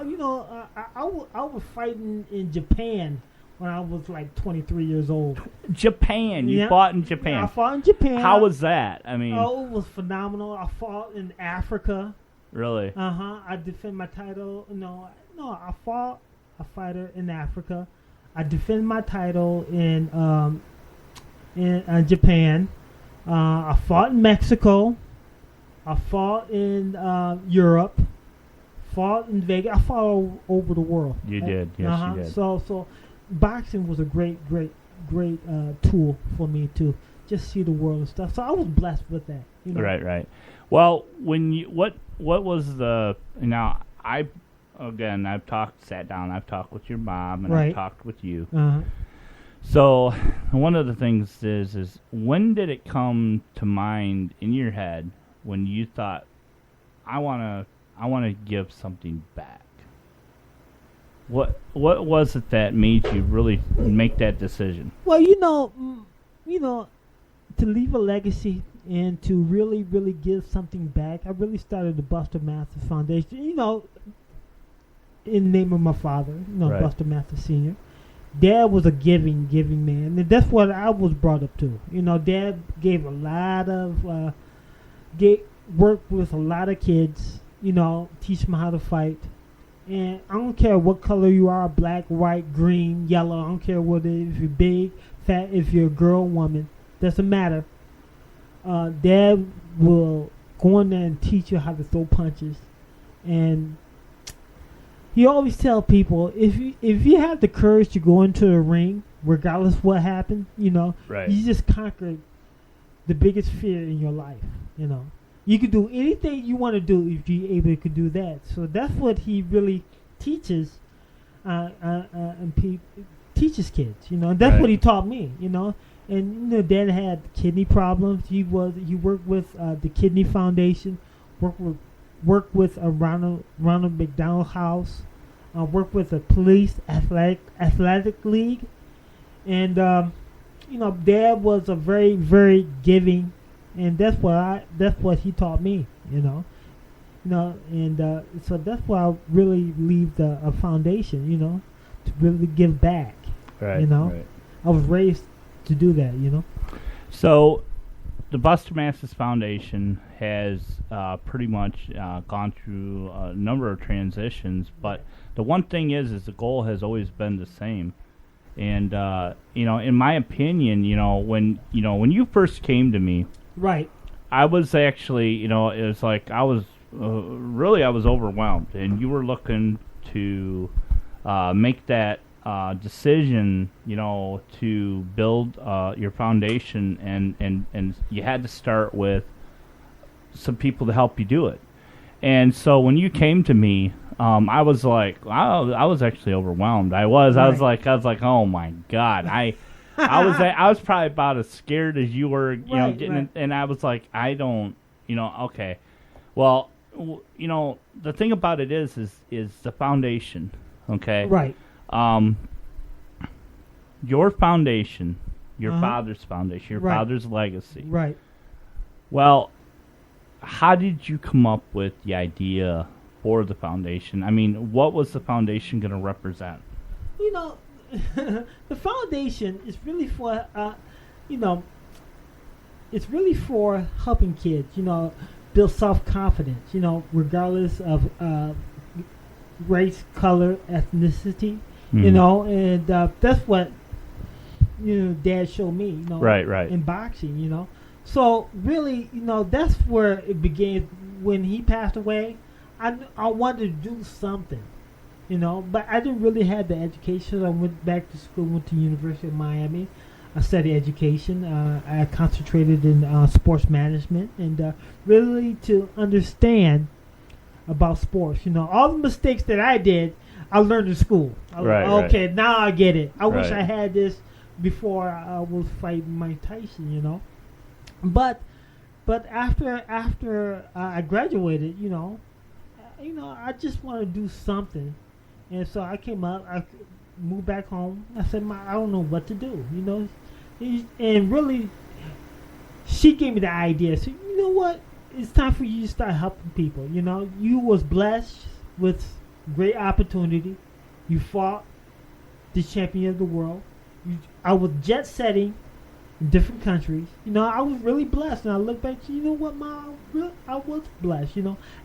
I was fighting in Japan when I was like 23 years old. Japan. You fought in Japan. Yeah, I fought in Japan. How was that? I mean, it was phenomenal. I fought in Africa. Really? I defend my title. No, I fought a fighter in Africa. I defend my title in Japan. I fought in Mexico. I fought in Europe. Fought in Vegas. I fought all over the world. You did, yes, you did. So, boxing was a great tool for me to just see the world and stuff. So I was blessed with that. Right. Well, what was the I've sat down, I've talked with your mom, and right. I've talked with you. Uh-huh. So one of the things is when did it come to mind in your head when you thought, I want to give something back? What was it that made you really make that decision? Well, to leave a legacy and to really, really give something back, I really started the Buster Mathis Foundation, in the name of my father, right. Buster Mathis Sr. Dad was a giving man, and that's what I was brought up to. Dad gave a lot of, worked with a lot of kids, teach them how to fight. And I don't care what color you are, black, white, green, yellow, I don't care what it is, if you're big, fat, if you're a girl, woman, doesn't matter. Dad will go in there and teach you how to throw punches. And he always tell people, if you have the courage to go into the ring, regardless what happened, right. You just conquered the biggest fear in your life, You can do anything you want to do if you're able to do that. So that's what he really teaches, and teaches kids. That's right. what he taught me. And Dad had kidney problems. He worked with the Kidney Foundation, worked with a Ronald McDonald House, worked with a police athletic league, and Dad was a very, very giving. And that's what he taught me, and so that's why I really leave a foundation, to really give back, right, right. I was raised to do that, So, the Buster Mathis Foundation has pretty much gone through a number of transitions, but the one thing is the goal has always been the same. And in my opinion, when you first came to me. Right. I was actually, it was like I was overwhelmed, and you were looking to make that decision, to build your foundation, and you had to start with some people to help you do it. And so when you came to me, I was like, I was actually overwhelmed. I was like, oh my God, I was probably about as scared as you were, and I was like, I don't, okay, well, the thing about it is the foundation, okay, right. Your foundation, your father's foundation, your father's legacy, right. Well, how did you come up with the idea for the foundation? I mean, what was the foundation going to represent? The foundation is really for, it's really for helping kids, build self-confidence, regardless of race, color, ethnicity, and that's what, Dad showed me, right. in boxing, So really, that's where it began. When he passed away, I wanted to do something, but I didn't really have the education. I went back to school, went to University of Miami. I studied education. I concentrated in sports management and really to understand about sports. All the mistakes that I did, I learned in school. Okay, now I get it. I wish I had this before I was fighting Mike Tyson, But after I graduated, I just want to do something, and so I came up. I moved back home. I said, I don't know what to do, and really, she gave me the idea. So you know what? It's time for you to start helping people. You was blessed with great opportunity. You fought the champion of the world. I was jet setting in different countries. I was really blessed. And I look back, you know what, Mom? I was blessed.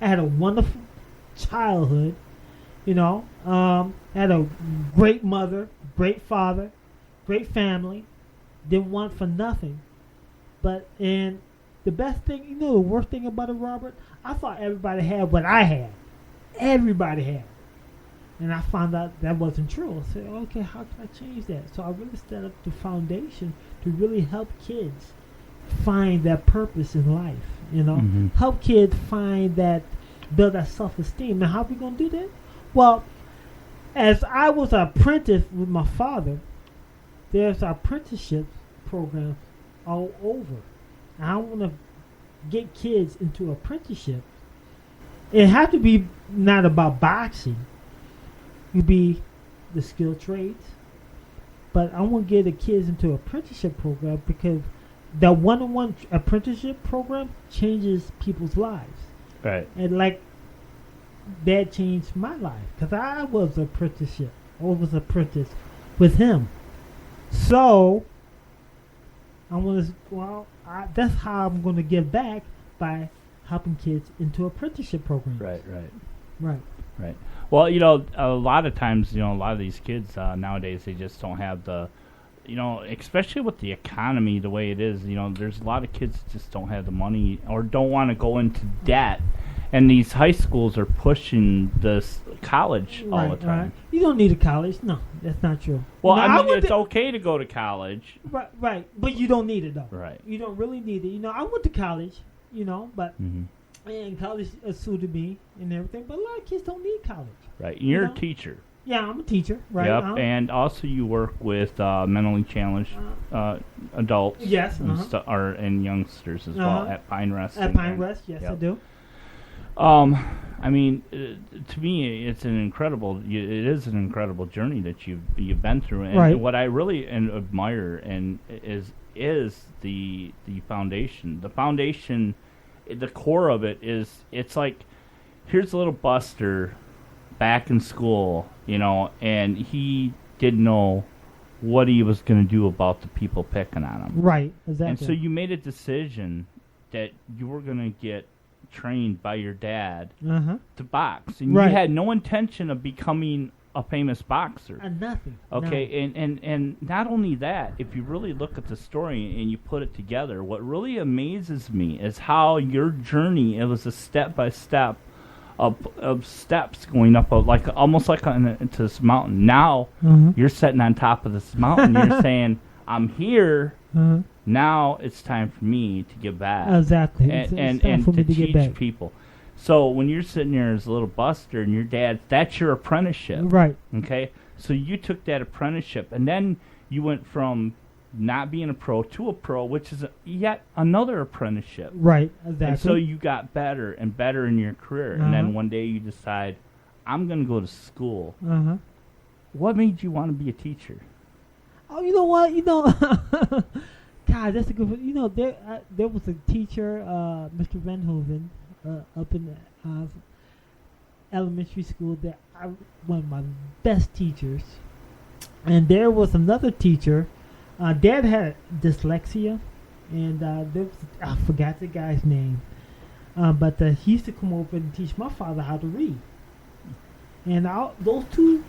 I had a wonderful childhood. I had a great mother, great father, great family. Didn't want for nothing. And the best thing, the worst thing about it, Robert, I thought everybody had what I had. Everybody had. And I found out that wasn't true. I said, okay, how can I change that? So I really set up the foundation to really help kids find that purpose in life, Help kids find that, build that self-esteem. Now, how are we going to do that? Well, as I was an apprentice with my father, there's apprenticeship programs all over. And I want to get kids into apprenticeship. It has to be not about boxing. It be the skilled trades. But I want to get the kids into apprenticeship program because that one-on-one apprenticeship program changes people's lives. Right. And like that changed my life because I was apprenticeship. I was apprentice with him. So I want to. That's how I'm going to give back by helping kids into apprenticeship programs. Right. Well, a lot of times, a lot of these kids nowadays, they just don't have the, especially with the economy the way it is, there's a lot of kids that just don't have the money or don't want to go into debt. And these high schools are pushing this college all the time. Right. You don't need a college. No, that's not true. Well, I mean, it's okay to go to college. Right. But you don't need it, though. Right. You don't really need it. I went to college, but and college suited me and everything. But a lot of kids don't need college. Right. And you're a teacher. Yeah, I'm a teacher. Right. Yep. And also you work with mentally challenged adults. Yes. And youngsters as well at Pine Rest. At Pine Rest, yes, I do. I mean, to me, it's an incredible. It is an incredible journey that you've been through, and what I really admire is the foundation. The foundation, the core of it is. It's like, here's a little Buster, back in school, and he didn't know what he was going to do about the people picking on him. Right. Exactly. And so you made a decision that you were going to get trained by your dad to box, and you had no intention of becoming a famous boxer. Nothing. Okay, no. and not only that, if you really look at the story and you put it together, what really amazes me is how your journey, it was a step by step of steps going up, almost like into this mountain. Now you're sitting on top of this mountain. You're saying, "I'm here. Now it's time for me to give back." Exactly, and to teach people. So when you're sitting there as a little buster, and your dad, that's your apprenticeship, right? Okay, so you took that apprenticeship, and then you went from not being a pro to a pro, which is yet another apprenticeship. Right, exactly. And so you got better and better in your career. And then one day you decide, I'm going to go to school. What made you want to be a teacher? Oh, you know what? God, that's a good one. There was a teacher, Mr. Van Hoven, up in the elementary school that one of my best teachers. And there was another teacher. Dad had dyslexia, and I forgot the guy's name, but he used to come over and teach my father how to read. And those two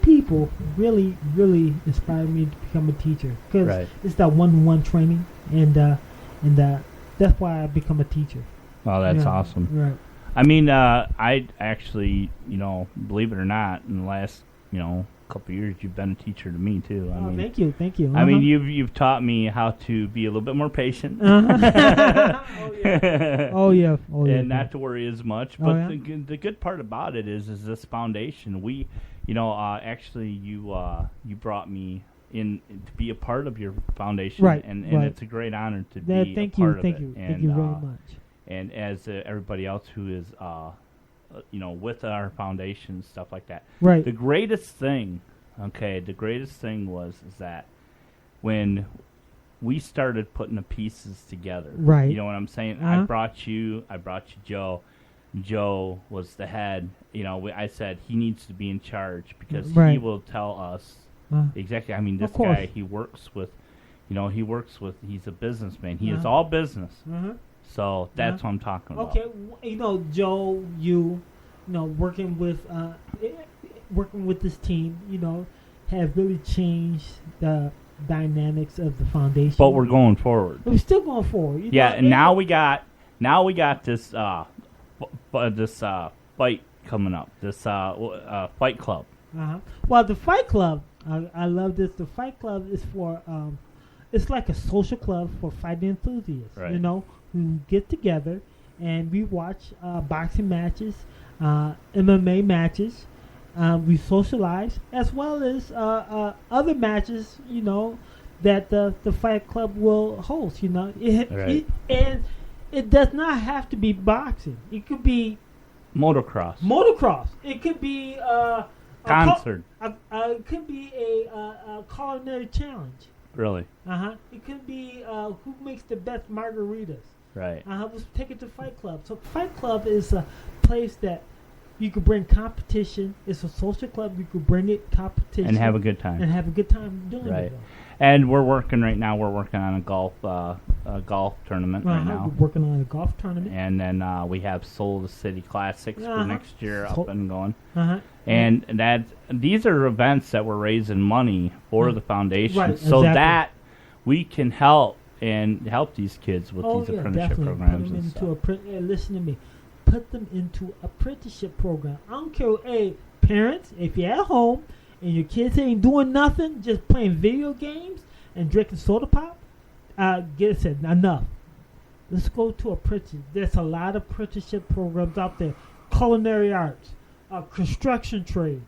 people really, really inspired me to become a teacher, because it's that one-on-one training, and that's why I become a teacher. Oh, that's awesome. Right. I mean, I actually, believe it or not, in the last, couple of years, you've been a teacher to me too. I mean, thank you. I mean, you've taught me how to be a little bit more patient. Oh yeah. And not to worry as much. But the good part about it is this foundation. We, actually, you brought me in to be a part of your foundation, right? And right. It's a great honor to be a part of it. Thank you very much. And as everybody else who is, with our foundation and stuff like that. Right. The greatest thing was that when we started putting the pieces together. Right. You know what I'm saying? I brought you Joe. Joe was the head. I said he needs to be in charge because he will tell us exactly. I mean, this guy, he works with, he's a businessman. He is all business. So that's what I'm talking about. Okay, Joe, working with this team, have really changed the dynamics of the foundation. But we're going forward. We're still going forward. And now we got this fight coming up. This fight club. Well, the fight club, I love this. The fight club is for it's like a social club for fighting enthusiasts. Right. Who get together and we watch boxing matches, MMA matches. We socialize as well as other matches, that the fight club will host. Right. And it does not have to be boxing. It could be motocross. It could be concert. It could be a culinary challenge. Really? It could be who makes the best margaritas. Right. Let's take it to Fight Club. So Fight Club is a place that you could bring competition. It's a social club. You could bring it competition and have a good time. Doing right. it. And we're working on a golf tournament right now. We're working on a golf tournament. And then we have Soul of the City Classics for next year up and going. And these are events that we're raising money for the foundation, so that we can help these kids with these apprenticeship programs. Listen to me. Put them into apprenticeship program. I don't care. Hey, parents, if you're at home and your kids ain't doing nothing, just playing video games and drinking soda pop, enough. Let's go to apprenticeship. There's a lot of apprenticeship programs out there. Culinary arts, construction trade,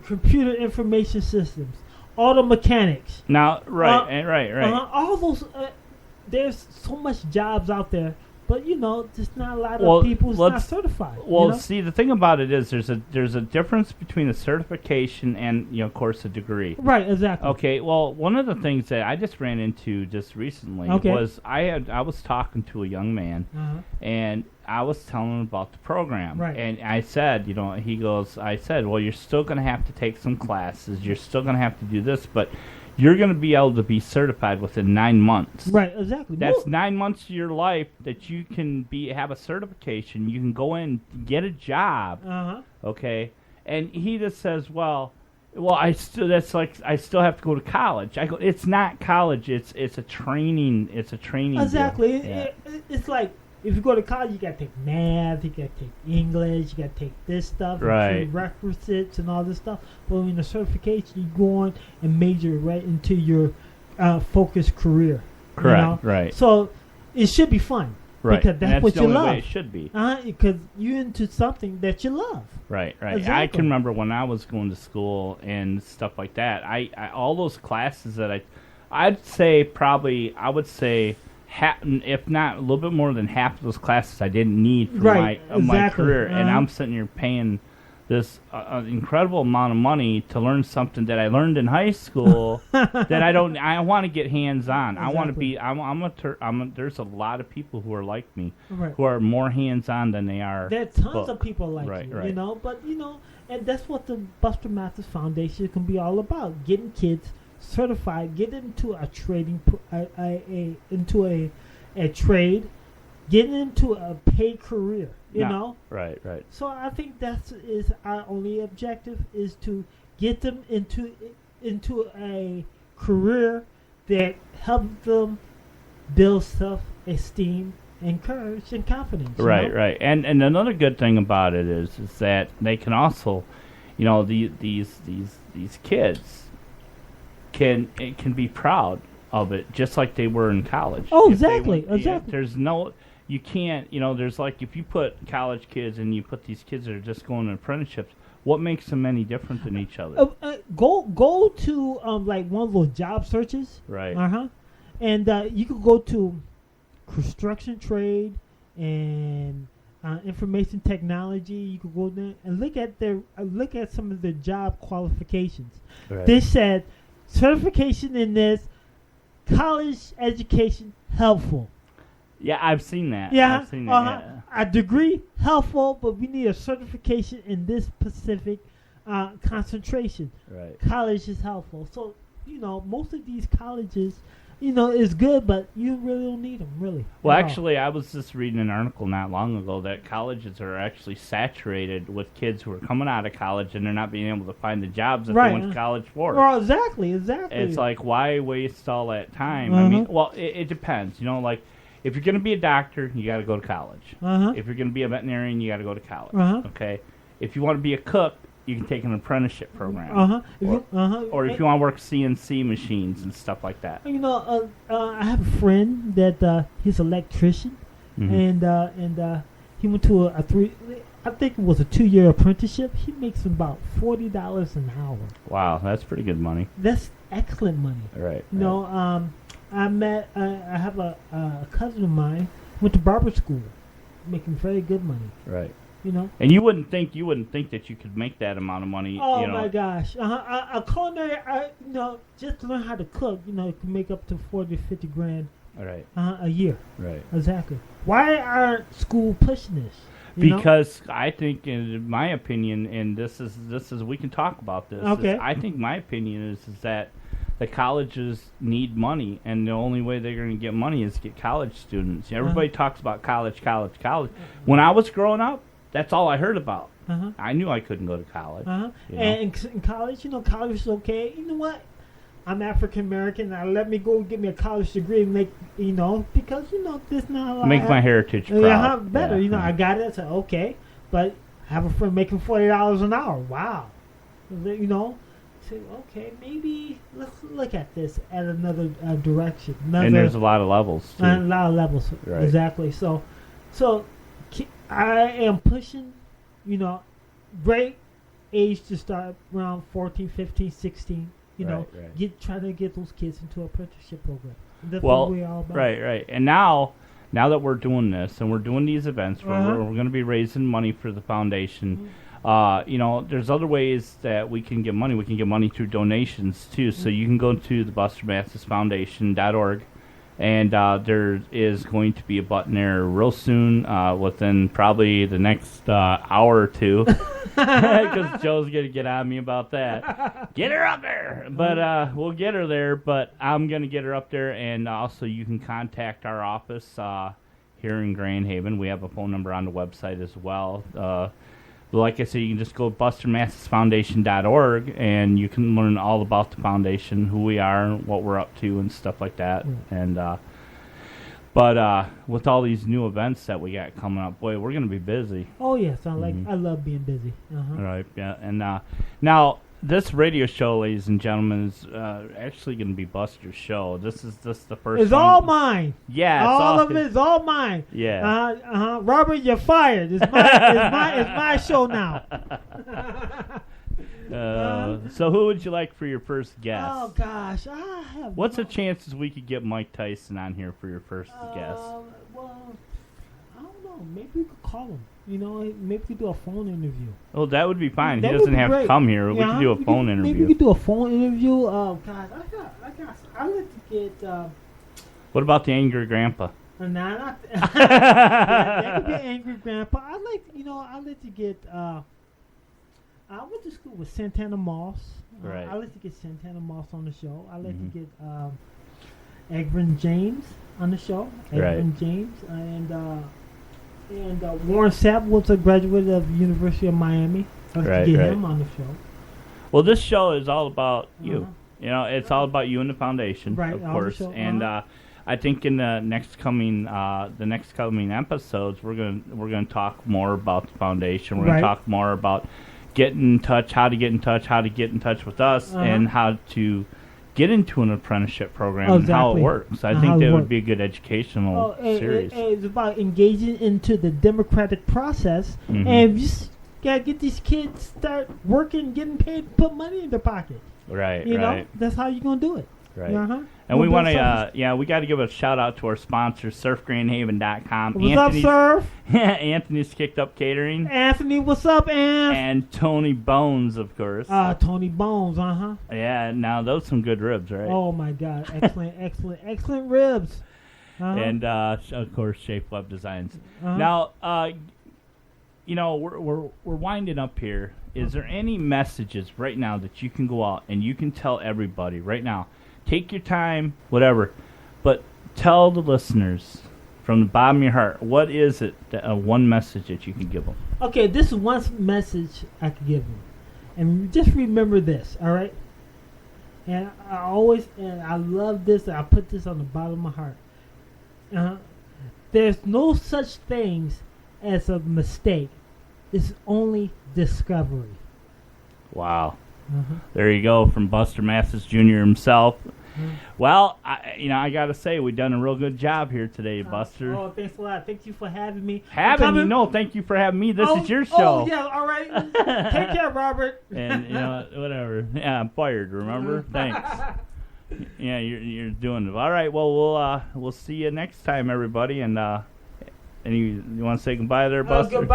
computer information systems, auto mechanics. Now, right. All those. There's so much jobs out there, but just not a lot of people who's not certified. Well, see, the thing about it is there's a difference between a certification and of course a degree. Right, exactly. Okay, well, one of the things that I just ran into just recently was I was talking to a young man, and I was telling him about the program, right. And I said, I said, well, you're still going to have to take some classes, you're still going to have to do this, but you're going to be able to be certified within 9 months. Right, exactly. That's 9 months of your life that you can have a certification. You can go in, get a job. Okay, and he just says, well, I still have to go to college. I go, it's not college. It's a training. It's a training. Exactly. Deal. It's like if you go to college, you got to take math, you got to take English, you got to take this stuff, right, requisites and all this stuff. But in the certification, you go on and major right into your focused career. Correct, right. So it should be fun. Right. Because that's what the you only love. way it should be. Because you're into something that you love. Right. Exactly. I can remember when I was going to school and stuff like that. I all those classes that I would say half, if not a little bit more than half of those classes I didn't need for my career, and I'm sitting here paying this incredible amount of money to learn something that I learned in high school that I don't. I want to get hands on. Exactly. I want to be. There's a lot of people who are like me, right, who are more hands on than they are. There are tons of people like you, right. But and that's what the Buster Mathis Foundation can be all about: getting kids certified, get into a trading, into a trade, getting into a paid career. You know, right. So I think is our only objective, is to get them into a career that helps them build self-esteem and courage and confidence. Right. And another good thing about it is that they can also, these kids can be proud of it, just like they were in college. Oh, exactly. There's no. You can't, there's like, if you put college kids and you put these kids that are just going to apprenticeships, what makes them any different than each other? Go to like one of those job searches. Right. And you could go to construction trade and information technology. You could go there and look at some of their job qualifications. Right. They said certification in this, college education helpful. Yeah, I've seen that. Yeah, I've seen that, yeah. A degree helpful, but we need a certification in this specific concentration. Right. College is helpful. So, most of these colleges, is good, but you really don't need them, really. Well, actually, I was just reading an article not long ago that colleges are actually saturated with kids who are coming out of college and they're not being able to find the jobs that they went to college for. Well, exactly. It's like, why waste all that time? Uh-huh. I mean, well, it depends. Like, if you're going to be a doctor, you got to go to college. Uh-huh. If you're going to be a veterinarian, you got to go to college. Uh-huh. Okay. If you want to be a cook, you can take an apprenticeship program. Uh-huh. Or if you want to work CNC machines and stuff like that. I have a friend that he's an electrician, mm-hmm. and he went to I think it was a 2-year apprenticeship. He makes about $40 an hour. Wow, that's pretty good money. That's excellent money. Right. I have a cousin of mine went to barber school, making very good money. Right. And you wouldn't think that you could make that amount of money. Oh my gosh! A culinary, just to learn how to cook, can make up to 40 to 50 grand. Right. A year. Right. Exactly. Why aren't school pushing this? Because I think, in my opinion, and this is we can talk about this. Okay. I think my opinion is that the colleges need money, and the only way they're going to get money is to get college students. Everybody talks about college. When I was growing up, that's all I heard about. I knew I couldn't go to college. And in college, college is okay. You know what? I'm African American. Now let me go get me a college degree and make, because this not make my heritage proud. Better. I got it. So okay, but have a friend making $40 an hour. Wow. Say, okay, maybe let's look at this at another direction. And there's a lot of levels too. A lot of levels, right. Exactly. So I am pushing, great age to start around 14, 15, 16. Trying to get those kids into an apprenticeship program. That's what we're all about. Right. And now that we're doing this and we're doing these events, we're going to be raising money for the foundation. There's other ways that we can get money. We can get money through donations too. So you can go to the BusterMathisFoundation.org, and there is going to be a button there real soon, within probably the next hour or two, because Joe's going to get on me about that. Get her up there! But we'll get her there, but I'm going to get her up there, and also you can contact our office here in Grand Haven. We have a phone number on the website as well. Like I said, you can just go to BusterMathisFoundation.org, and you can learn all about the foundation, who we are, what we're up to, and stuff like that. And But with all these new events that we got coming up, boy, we're going to be busy. Oh yes, I love being busy. Right, yeah. And now this radio show, ladies and gentlemen, is actually going to be Buster's show. This is just the first. It's all mine. Yeah, all of it is all mine. Yeah. Robert, you're fired. It's my show now. So who would you like for your first guest? Oh gosh, What's the chances we could get Mike Tyson on here for your first guest? Well, I don't know. Maybe we could call him. Maybe we could do a phone interview. Oh, that would be fine. He doesn't have to come here. We could do a phone interview. Maybe we could do a phone interview. Oh gosh, I like to get. What about the angry grandpa? Not that could be an angry grandpa. I like to get. I went to school with Santana Moss. Right. I like to get Santana Moss on the show. I like to get Egvin James on the show. Egvin James and Warren Sapp was a graduate of the University of Miami. I like to get him on the show. Well, this show is all about you. It's all about you and the foundation, of course. And I think in the next coming episodes, we're gonna talk more about the foundation. We're gonna talk more about getting in touch, how to get in touch with us, and how to get into an apprenticeship program and how it works. I think that would be a good educational series. It's about engaging into the democratic process, and you just gotta get these kids start working, getting paid, put money in their pocket. Right, That's how you're gonna do it. Right. And we want to, we got to give a shout out to our sponsor, SurfGrandhaven.com. What's up, Surf? Anthony's Kicked Up Catering. Anthony, what's up, Anth? And Tony Bones, of course. Tony Bones, Yeah, now those some good ribs, right? Oh my God, excellent ribs. And of course, Shape Web Designs. Now, we're winding up here. Is there any messages right now that you can go out and you can tell everybody right now? Take your time, whatever, but tell the listeners from the bottom of your heart, what is it, one message that you can give them? Okay, this is one message I can give them. And just remember this, all right? And I love this, and I put this on the bottom of my heart. There's no such things as a mistake. It's only discovery. Wow. There you go, from Buster Mathis Jr. himself. Well, I got to say, we've done a real good job here today, Buster. Oh, thanks a lot. Thank you for having me. Thank you for having me. This is your show. Oh, yeah, all right. Take care, Robert. And, whatever. Yeah, I'm fired, remember? Thanks. Yeah, you're doing it. All right, well, we'll see you next time, everybody. And you want to say goodbye there, Buster?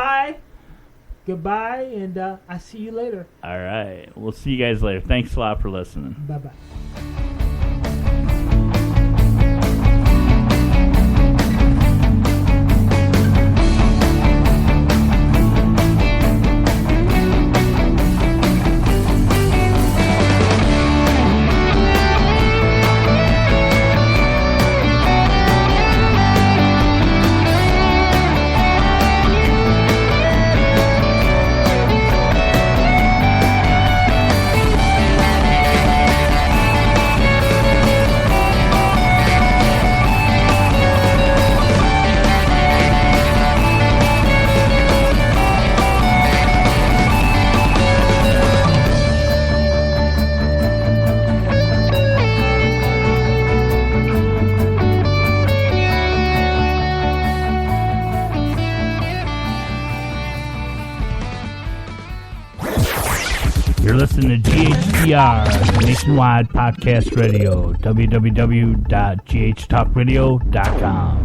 Goodbye, and I see you later. All right. We'll see you guys later. Thanks a lot for listening. Bye-bye. You're listening to GHTR, Nationwide Podcast Radio, www.ghtalkradio.com.